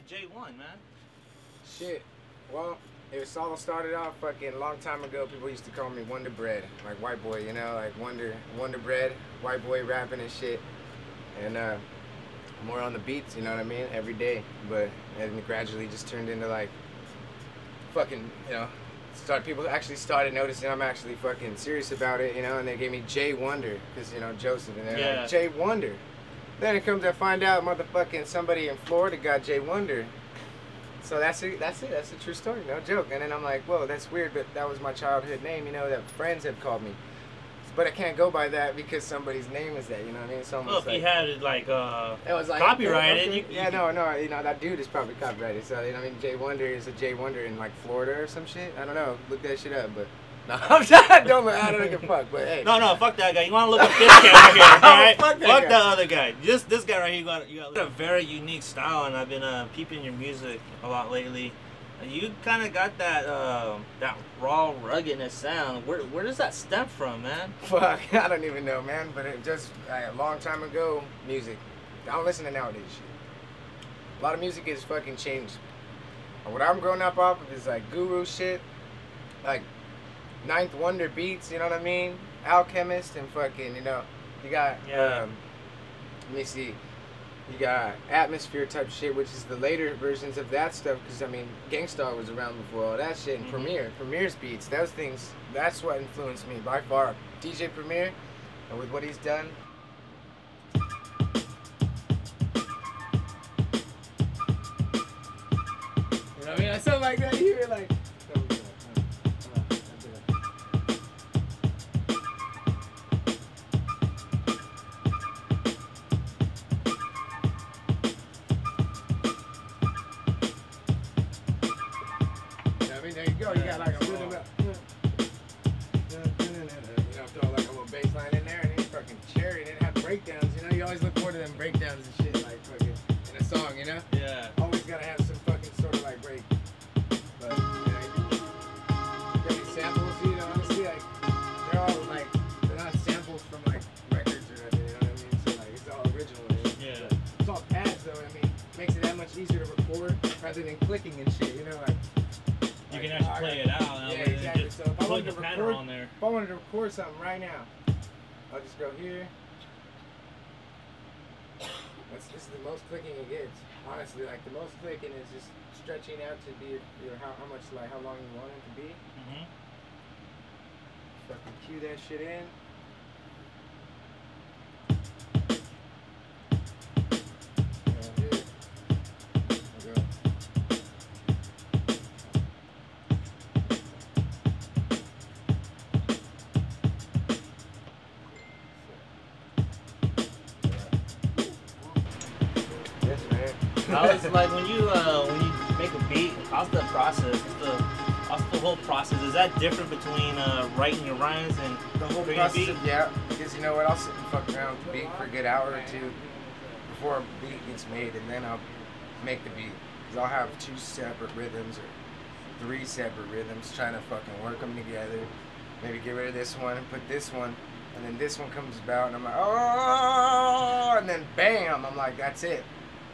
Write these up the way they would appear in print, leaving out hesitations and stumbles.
got J1, man? Shit. Well, it was all started off fucking long time ago. People used to call me Wonder Bread, like white boy, you know, like Wonder Bread, white boy rapping and shit. And more on the beats, you know what I mean, every day. But and it gradually just turned into like fucking, you know, people actually started noticing I'm actually fucking serious about it, you know, and they gave me J Wonder, because, you know, Joseph, and they're like, J Wonder. Then it comes to find out motherfucking somebody in Florida got J Wonder. So that's it, that's a true story, no joke. And then I'm like, whoa, that's weird, but that was my childhood name, you know, that friends have called me. But I can't go by that because somebody's name is that, you know what I mean? So well, if like, you had it like, it was like copyrighted, okay. you no, you know, that dude is probably copyrighted. So, you know, I mean, J Wonder is a J Wonder in like Florida or some shit. I don't know. Look that shit up, but no, I don't give a fuck. But hey, no, fuck that guy. You want to look up this guy right here, all right? Fuck that other guy. Just this guy right here. You got a very unique style, and I've been peeping your music a lot lately. You kind of got that that raw ruggedness sound. Where does that stem from, man? Fuck, I don't even know, man. But it just a long time ago, music. I don't listen to nowadays shit. A lot of music is fucking changed. What I'm growing up off of is like guru shit, like Ninth Wonder beats. You know what I mean? Alchemist and fucking, you know, you got let me see. You got atmosphere type shit, which is the later versions of that stuff. Because I mean, Gangstar was around before all that shit, and Premier's beats, those things. That's what influenced me by far. DJ Premier, and with what he's done. You know what I mean? I sound like that. You hear like. There you go. You got like a rhythm up. You know, throw like a little bass line in there, and it's fucking cherry. And it have breakdowns. You know, you always look forward to them breakdowns and shit, like fucking in a song. You know? Yeah. Always gotta have some fucking sort of like break. But you know, got these samples. You know, honestly, like they're all like they're not samples from like records or nothing. You know what I mean? So like it's all original. Yeah. It's all pads though. I mean, makes it that much easier to record rather than clicking and shit. You know, like. You can actually play it out. Yeah, exactly. Just so if I plug wanted the to pattern record, on there. if I wanted to record something right now, I'll just go here. This is the most clicking it gets. Honestly, like the most clicking is just stretching out to be how much, like how long you want it to be. Fucking cue that shit in. How is like when you make a beat? How's the process? What's the whole process? Is that different between writing your rhymes and the whole creating a process? beat? Yeah, because you know what? I'll sit and fuck around with the beat for a good hour or two before a beat gets made, and then I'll make the beat. Because I'll have 2 separate rhythms or 3 separate rhythms, trying to fucking work them together. Maybe get rid of this one and put this one, and then this one comes about, and I'm like, oh, and then bam, I'm like, that's it.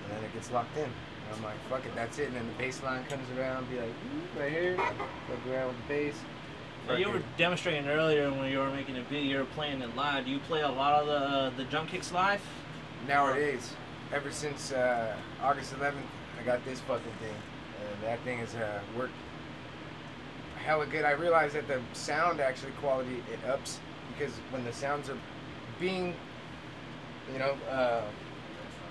And then it gets locked in. And I'm like, fuck it, that's it. And then the bass line comes around, be like, right here, fuck around with the bass. Now, you were demonstrating earlier when you were making a beat, you were playing it live. Do you play a lot of the drum kicks live? Nowadays, ever since August 11th, I got this fucking thing. And that thing has worked hella good. I realized that the sound actually quality, it ups. Because when the sounds are being, you know,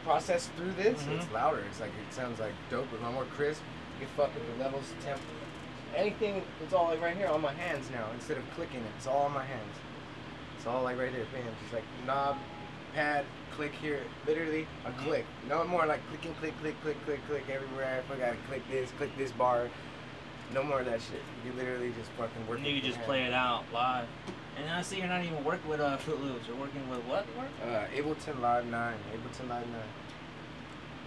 processed through this, it's louder. It's like, it sounds like dope, a lot more crisp. You can fuck with the levels, temp, anything. It's all like right here on my hands now. Instead of clicking it, it's all on my hands. It's all like right there, bam. Just like knob, pad, click here. Literally a click. No more like clicking, click everywhere. I gotta click this bar. No more of that shit. You literally just fucking work. You just play it out live. And I see you're not even working with Fruit Loops. You're working with what? Ableton Live 9. Ableton Live 9.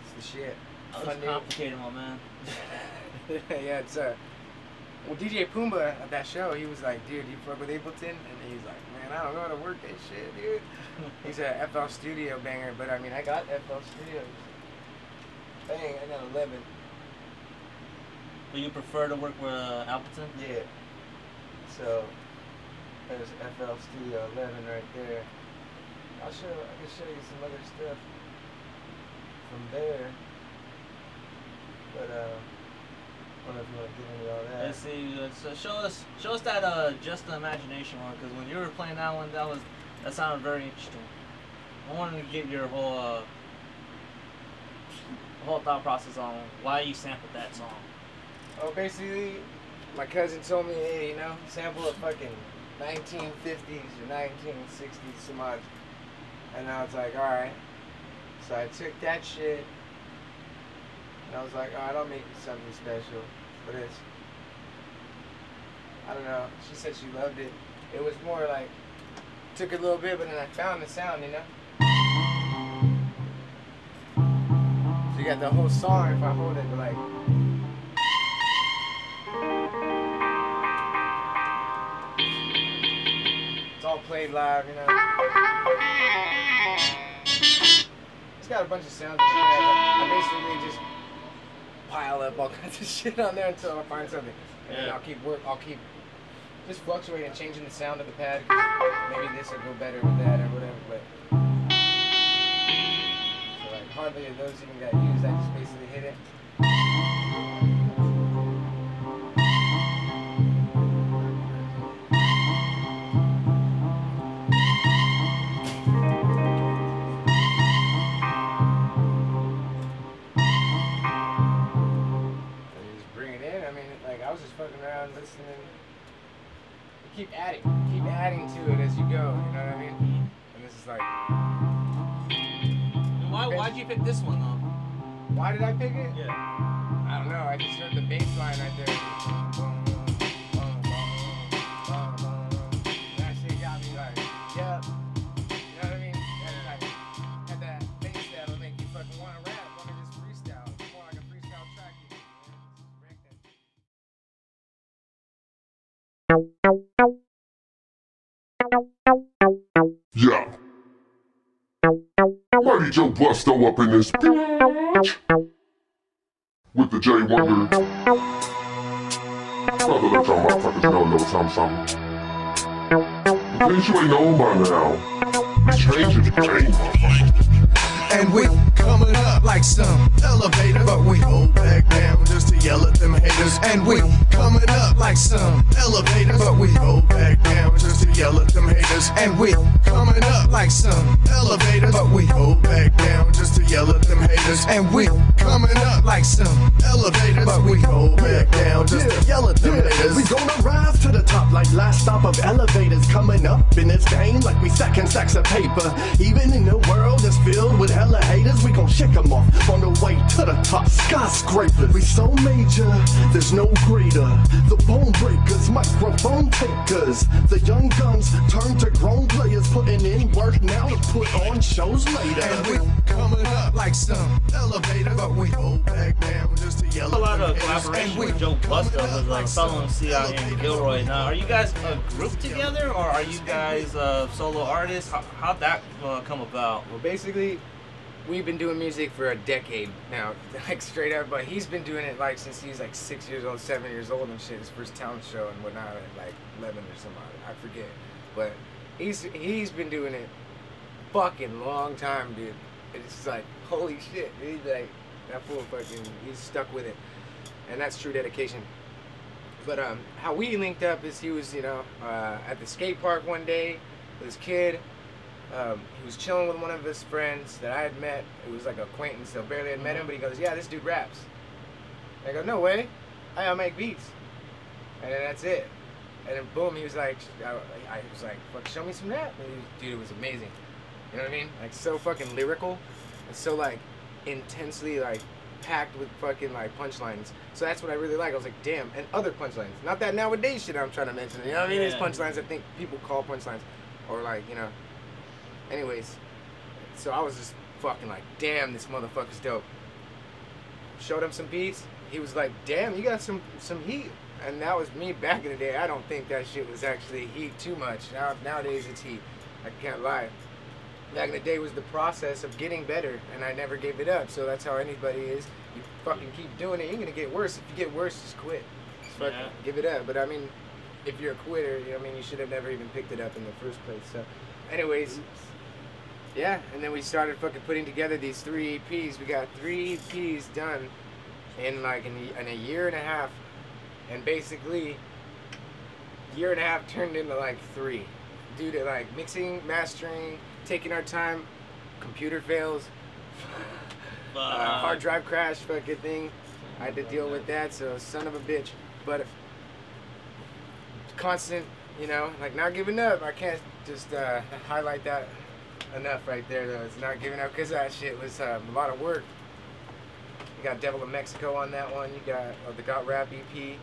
It's the shit. Oh, it's complicated, my man. Yeah, it's well, DJ Pumbaa at that show, he was like, dude, you fuck with Ableton? And he's like, man, I don't know how to work that shit, dude. He's a FL Studio banger, but I mean, I got FL Studios. Bang, I got 11. So you prefer to work with Appleton? Yeah. So there's FL Studio 11 right there. I can show you some other stuff from there. But I don't know if you want to get into all that. Let's see. So show us that Just the Imagination one, because when you were playing that one, that sounded very interesting. I wanted to get your whole thought process on why you sampled that song. Oh, basically, my cousin told me, hey, you know, sample a fucking 1950s or 1960s some odd. And I was like, alright. So I took that shit, and I was like, alright, I'll make you something special for this. I don't know. She said she loved it. It was more like, took a little bit, but then I found the sound, you know? So you got the whole song if I hold it, like... It's all played live, you know? It's got a bunch of sounds. I basically just pile up all kinds of shit on there until I find something. And then I'll keep just fluctuating, changing the sound of the pad. Maybe this will go better with that or whatever. But so like hardly of those even got used. I just basically hit it. Fucking around listening. You keep adding to it as you go, you know what I mean? And this is like. Why'd you pick this one though? Why did I pick it? Yeah. I don't know. I just heard the bass line right there. That shit got me like, yep. You know what I mean? And like, had that bass that'll make you fucking want to rap, want to just freestyle. It's more like a freestyle track. Yeah. Mighty Joe Busto up in this bitch with the J Wonder. Other let y'all motherfuckers know a little something. In case you ain't known by now, we changing the game, motherfucker. And we coming up like some elevator, but we hold back down just to yell at them haters. And we coming up like some elevator, but we hold back down just to yell at them haters. And we coming up like some elevator, but we hold back down just to yell at them haters. And we coming up like some elevator, but we hold back down just to yell at them haters. We gonna rise to the top like last stop of elevators, coming up in this game like we stacking stacks of paper. Even in the world that's filled with hella haters, we gon' shake them off on the way to the top. Skyscrapers, we so major, there's no greater. The bone breakers, microphone takers. The young guns turn to grown players, putting in work now to put on shows later. And we coming up like some elevator, but we hold back down just to yell. A lot of collaboration with Joe Busto with fellow Emcee out here in Gilroy. Now, are you guys a group together, or are you guys solo artists? How'd that come about? Well, basically, we've been doing music for a decade now, like straight up. But he's been doing it like since he's like 6 years old, 7 years old and shit. His first talent show and whatnot at like 11 or something. I forget. But he's been doing it fucking long time, dude. It's just like holy shit. He's like that fool fucking. He's stuck with it, and that's true dedication. But how we linked up is he was at the skate park one day with his kid. He was chilling with one of his friends that I had met. It was like an acquaintance, so barely had met him, but he goes, yeah, this dude raps. I go, no way. I make beats. And then that's it. And then boom, he was like, I was like, fuck, show me some rap. And dude, it was amazing. You know what I mean? Like so fucking lyrical and so like intensely like packed with fucking like punchlines. So that's what I really like. I was like, damn, and other punchlines. Not that nowadays shit I'm trying to mention. You know what I mean? These punchlines I think people call punchlines. Or like, anyways, so I was just fucking like, damn, this motherfucker's dope. Showed him some beats. He was like, damn, you got some heat. And that was me back in the day. I don't think that shit was actually heat too much. Nowadays it's heat. I can't lie. back in the day was the process of getting better, and I never gave it up. So that's how anybody is. You fucking keep doing it. You're gonna get worse. If you get worse, just quit. Just fucking give it up. But I mean, if you're a quitter, I mean, you should have never even picked it up in the first place. So, anyways, yeah. And then we started fucking putting together these 3 EPs. We got 3 EPs done in like in a year and a half, and basically, year and a half turned into like 3, due to like mixing, mastering, taking our time, computer fails, hard drive crash, fucking thing. I had to deal with that, so son of a bitch. But constant, you know, like not giving up. I can't just highlight that enough right there, though. It's not giving up, because that shit was a lot of work. You got Devil of Mexico on that one. You got the Got Rap EP. This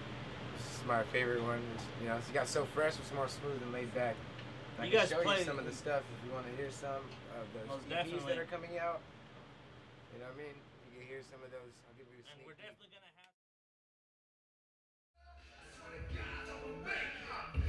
is my favorite one. You know, you got So Fresh, it's more smooth and laid back. I can show you some of the stuff if you want to hear some of those EPs that are coming out. You know what I mean? You can hear some of those. I'll give you a sneak peek. We're definitely gonna have.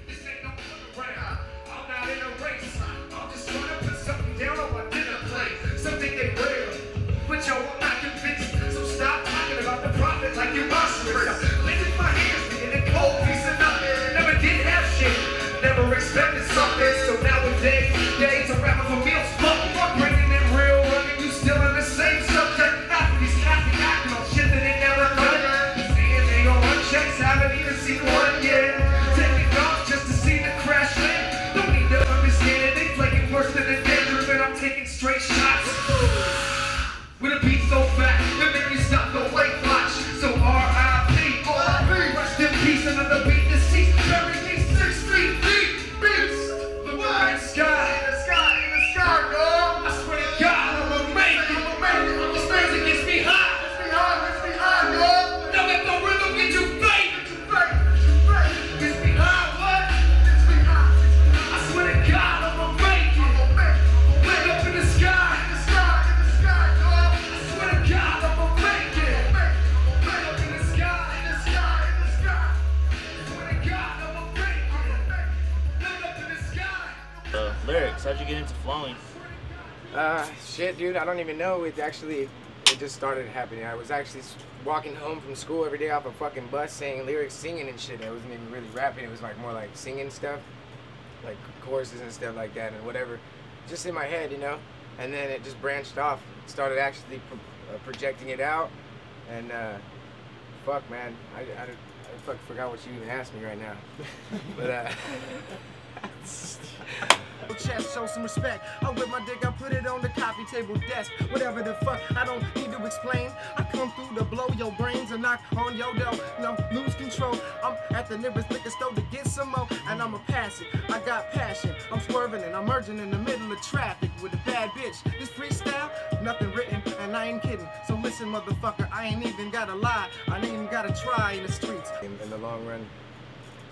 This ain't no around. I'm not in a race. I'm just trying to put something down on my dinner plate. Something they wear. But yo, I'm not convinced. So stop talking about the profit like you're monstrous. Lending my hands, being a cold piece of nothing. Never did have shit. Never expected something. So nowadays, days are rapping for meals. Fuck, bringing it real. Running you still in the same subject. Half of these happy acting on shit that they never done. Seeing they on one checks, haven't even seen one yet. Taking off just to see the crash land. Don't need to understand it. They play it worse than the danger, but I'm taking straight shots. With a beat so fat, it make you stop the weight watch. So R.I.P. Rest in peace, another beat deceased. Bury me 6 feet deep. Beats. Look at the sky. In the sky, dog. I swear to God, I'ma make it. This music gets me high. Gets me high, dog. Now let the rhythm get you fake. Gets me high, what? I swear to God, I'ma make it. Way up in the sky. Lyrics, how'd you get into flowing? Shit, dude, I don't even know. It just started happening. I was actually walking home from school every day off a fucking bus saying lyrics, singing and shit. I wasn't even really rapping. It was like more like singing stuff, like choruses and stuff like that and whatever. Just in my head, you know? And then it just branched off. Started actually projecting it out. And, fuck, man. I fucking forgot what you even asked me right now. But, Chest, show some respect. I whip my dick, I put it on the coffee table desk. Whatever the fuck, I don't need to explain. I come through to blow your brains and knock on your door. No, lose control. I'm at the nearest liquor store to get some more, and I'ma pass it. I got passion. I'm swerving and I'm merging in the middle of traffic with a bad bitch. This freestyle, nothing written, and I ain't kidding. So listen, motherfucker, I ain't even gotta lie. I ain't even gotta try in the streets. In the long run,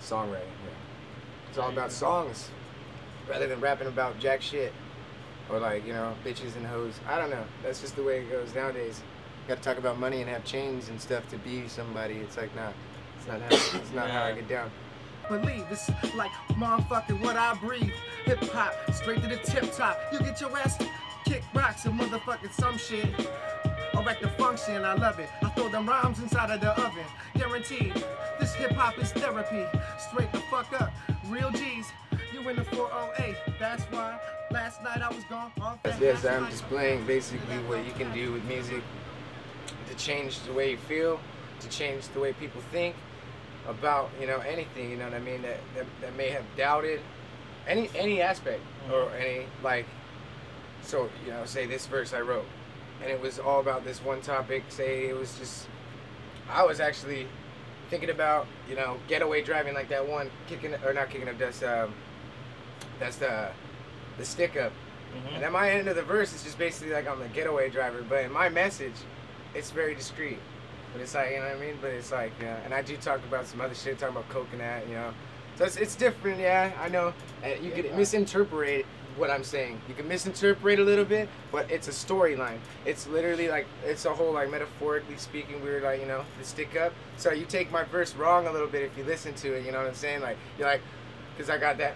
songwriting. Yeah. It's all about songs. Rather than rapping about jack shit or like, you know, bitches and hoes. I don't know. That's just the way it goes nowadays. You gotta talk about money and have chains and stuff to be somebody. It's like, nah, it's not how I get down. Believe it's like motherfucking what I breathe. Hip hop, straight to the tip top. You get your ass kick rocks and motherfucking some shit. Erector function, I love it. I throw them rhymes inside of the oven. Guaranteed, this hip hop is therapy. Straight the fuck up, real G's. You in the 408, that's why last night I was gone off that. Yes, I'm displaying basically what you can do with music to change the way you feel, to change the way people think about, you know, anything, you know what I mean, that may have doubted any aspect or any, like, so, you know, say this verse I wrote and it was all about this one topic. Say it was just, I was actually thinking about, you know, getaway driving, like that one not kicking up, that's the stick up. And at my end of the verse, it's just basically like I'm a getaway driver, but in my message, it's very discreet. But it's like, you know what I mean? But it's like, and I do talk about some other shit, talking about coconut, you know. So it's different, yeah, I know. And you could misinterpret what I'm saying. You can misinterpret a little bit, but it's a storyline. It's literally like, it's a whole, like, metaphorically speaking, we're like, you know, the stick up. So you take my verse wrong a little bit if you listen to it, you know what I'm saying? Like, you're like, because I got that,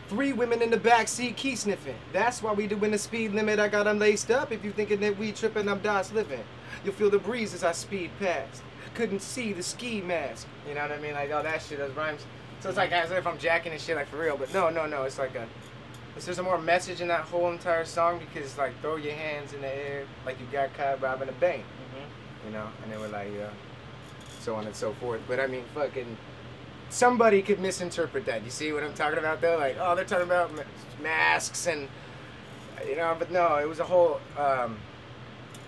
3 women in the backseat key sniffing. That's why we doing the speed limit. I got them laced up. If you thinking that we tripping, I'm DOS living. You'll feel the breeze as I speed past. Couldn't see the ski mask. You know what I mean? Like all that shit, those rhymes. So it's like as if I'm jacking and shit like for real. But no. It's like there's a more message in that whole entire song because like throw your hands in the air like you got caught robbing a bank. You know? And they were like, so on and so forth. But I mean, fucking. Somebody could misinterpret that. You see what I'm talking about though? Like, oh, they're talking about masks and, you know, but no, it was a whole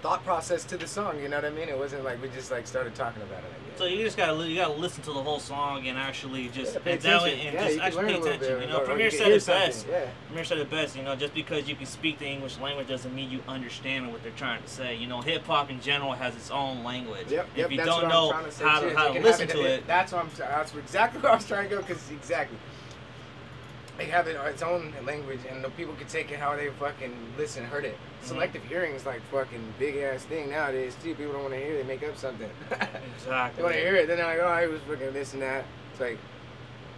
thought process to the song, you know what I mean? It wasn't like we just like started talking about it, I guess. So you just gotta listen to the whole song and actually just pay attention. Just actually pay attention. You know, Premier said it best. Premier said it best. You know, just because you can speak the English language doesn't mean you understand what they're trying to say. You know, hip hop in general has its own language. If you don't know how to listen to it, that's exactly where I was trying to go. Because exactly, they have its own language, and the people can take it how they fucking listen, heard it. Selective hearing is like fucking big ass thing nowadays too. People don't want to hear it, they make up something. Exactly. They want to hear it, then they're like, oh, I was fucking this and that. It's like,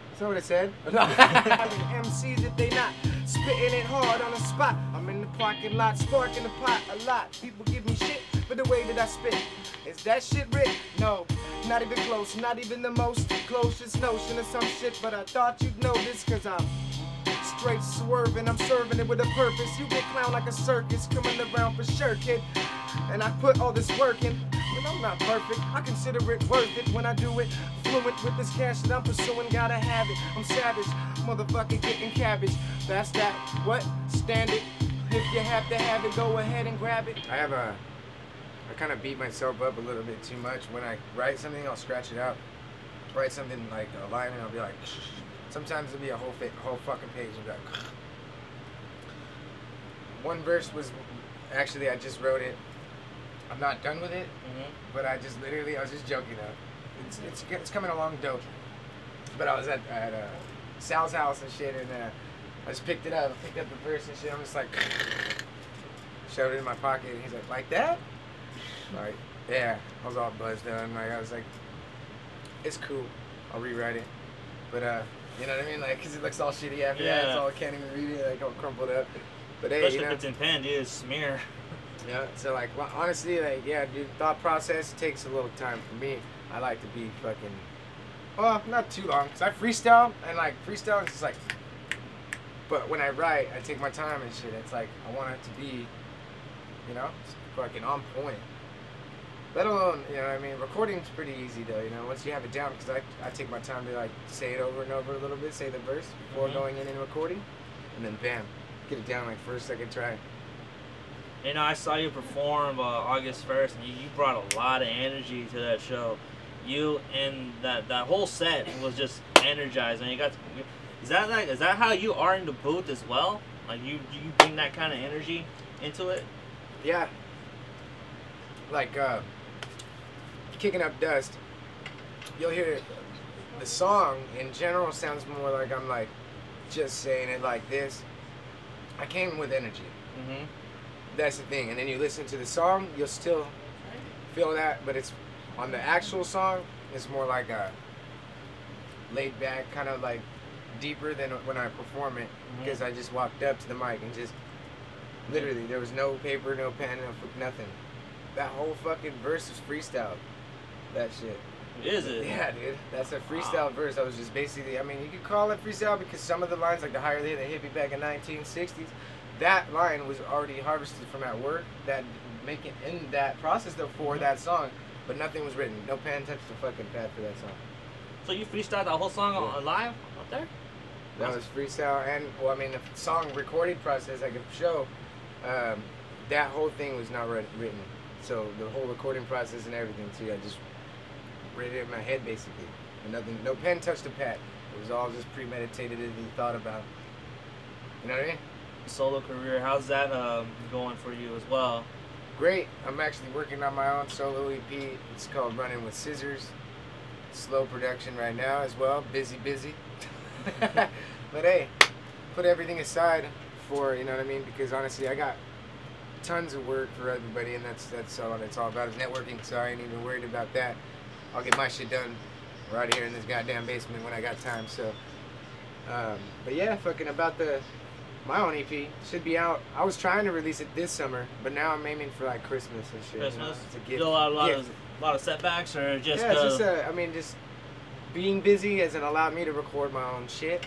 that's not what it said. MCs if they not spitting it hard on the spot. I'm in the parking lot, sparking the pot a lot. People give me shit for the way that I spit. Is that shit written? No, not even close, not even the most closest notion of some shit. But I thought you'd know this, cause I'm straight swerving, I'm serving it with a purpose. You get clown like a circus, coming around for sure, kid. And I put all this work in, but I'm not perfect. I consider it worth it when I do it. Fluent with this cash that I'm pursuing, gotta have it. I'm savage, motherfucker getting cabbage. That's that, what? Stand it. If you have to have it, go ahead and grab it. I kind of beat myself up a little bit too much. When I write something, I'll scratch it out. Write something like a line and I'll be like, sometimes it'll be a whole fucking page and be like, one verse was, actually I just wrote it. I'm not done with it, but I was just joking though. It's coming along dope. But I was at Sal's house and shit, and I just picked it up, picked up the verse and shit. I'm just like, shoved it in my pocket, and he's like that? Like, yeah. I was all buzzed out, and I was like, it's cool. I'll rewrite it. But you know what I mean? Like, cause it looks all shitty after that. It's all, I can't even read it, like all crumpled up. But hey, especially if it's in pen, dude, smear. Yeah. So like, well, honestly, like, yeah, dude, thought process takes a little time for me. I like to be fucking, well, not too long, cause I freestyle, and like freestyling is just like. But when I write, I take my time and shit. It's like I want it to be, you know, fucking on point. Let alone, you know what I mean? Recording's pretty easy though, you know, once you have it down, because I take my time to like say it over and over a little bit, say the verse before going in and recording, and then bam, get it down like first, second try. You know, I saw you perform August 1st, and you brought a lot of energy to that show. You and that whole set was just energized, and is that how you are in the booth as well? Like you bring that kind of energy into it? Yeah. Like Kicking Up Dust, you'll hear the song in general sounds more like I'm like just saying it like this. I came with energy. That's the thing. And then you listen to the song, you'll still feel that, but it's on the actual song, it's more like a laid back, kind of like deeper than when I perform it, because I just walked up to the mic and just literally there was no paper, no pen, nothing. That whole fucking verse is freestyle. That shit. Is it? Yeah, dude. That's a freestyle verse. I was just basically, I mean, you could call it freestyle because some of the lines, like the higher they hit me back in 1960s, that line was already harvested from at work, that making in that process though for that song, but nothing was written. No pen touched the fucking pad for that song. So you freestyled the whole song live up there? That was freestyle, and well, I mean, the song recording process, like a show, that whole thing was not written. So the whole recording process and everything too, I just read it in my head basically. And nothing, no pen touched the pad. It was all just premeditated and thought about. You know what I mean? Solo career, how's that going for you as well? Great. I'm actually working on my own solo EP. It's called Running with Scissors. Slow production right now as well. Busy. But hey, put everything aside for, you know what I mean? Because honestly, I got tons of work for everybody, and that's all it's all about is networking. So I ain't even worried about that. I'll get my shit done right here in this goddamn basement when I got time. So But yeah, fucking about my own EP should be out. I was trying to release it this summer, but now I'm aiming for like Christmas and shit. Christmas? You know? It's a gift. Feel a lot of setbacks, or just yeah, it's just just being busy hasn't allowed me to record my own shit,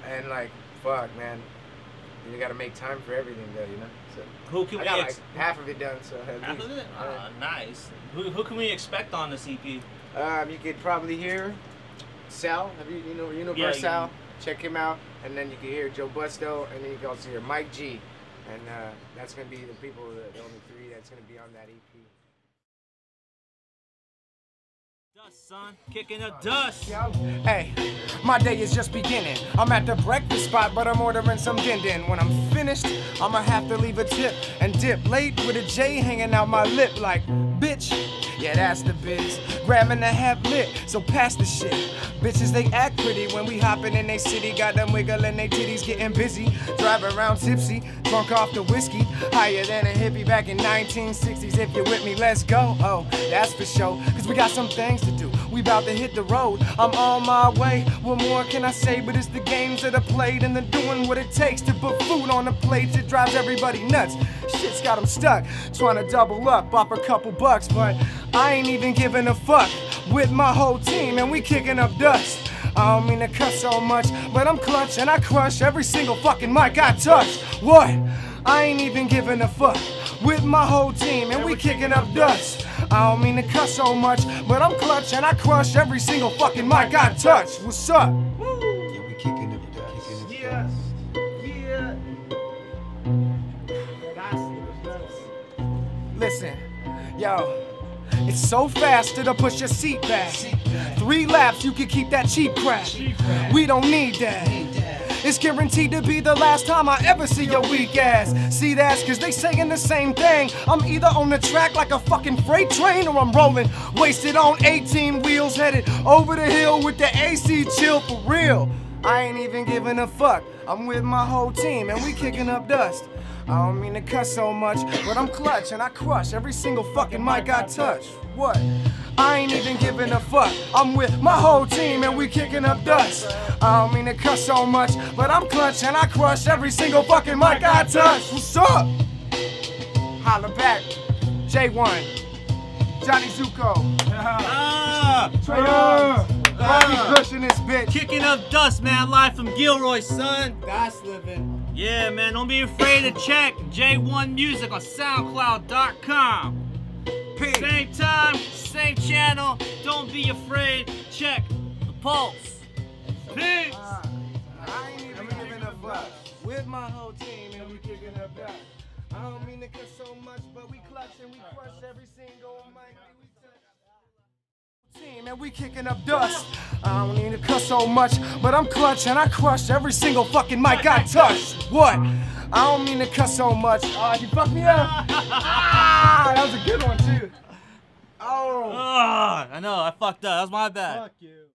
and like fuck, man, you gotta make time for everything though, you know. So who can I got like half of it done, so half of it? Nice. Who can we expect on this EP? You could probably hear Sal. You know Yeah, Sal? Check him out, and then you can hear Joe Busto, and then you can also hear Mike G, and that's gonna be the people, the only three that's gonna be on that EP. Dust, son, kicking up dust. Hey, my day is just beginning. I'm at the breakfast spot, but I'm ordering some din-din. When I'm finished, I'ma have to leave a tip and dip late with a J hanging out my lip like, bitch. Yeah, that's the biz. Grabbing the half lit, so pass the shit. Bitches, they act pretty when we hopping in they city. Got them wiggling they titties, getting busy. Driving around tipsy, drunk off the whiskey. Higher than a hippie back in 1960s. If you're with me, let's go. Oh, that's for sure. Cause we got some things to do. We bout to hit the road. I'm on my way. What more can I say? But it's the games that I played and then doing what it takes to put food on the plates. It drives everybody nuts. Shit's got them stuck. Trying to double up off a couple bucks, but I ain't even giving a fuck with my whole team, and we kicking up dust. I don't mean to cuss so much, but I'm clutch and I crush every single fucking mic I touch. What? I ain't even giving a fuck with my whole team, and we kicking up dust. I don't mean to cuss so much, but I'm clutch and I crush every single fucking mic I touch. What's up? Yeah, we kicking up dust. Yeah. Listen, yo, it's so fast it'll push your seat back. 3 laps, you can keep that cheap crap. We don't need that. It's guaranteed to be the last time I ever see your weak ass. See, that's cause they saying the same thing. I'm either on the track like a fucking freight train, or I'm rolling wasted on 18 wheels headed over the hill with the AC chill for real. I ain't even giving a fuck. I'm with my whole team and we kicking up dust. I don't mean to cuss so much, but I'm clutch and I crush every single fucking mic I touch. What? I ain't even giving a fuck. I'm with my whole team and we kicking up dust. I don't mean to cuss so much, but I'm clutch and I crush every single fucking mic I touch. What's up? Holla back. J1. Johnny Zuko. Trey Young. Bobby pushing this bitch. Kicking up dust, man, live from Gilroy, son. That's living. Yeah, man, don't be afraid to check J1 Music on Soundcloud.com. Same time, same channel. Don't be afraid. Check the pulse. Peace. I ain't even giving a fuck with my whole team and we kicking up dust. I don't mean to cuss so much, but we clutch and we crush every single mic we touch. Team and we kicking up dust. I don't need to cuss so much, but I'm clutch and I crush every single fucking mic I touch. What? I don't mean to cuss so much. You fucked me up. That was a good one too. Oh. I know, I fucked up. That was my bad. Fuck you.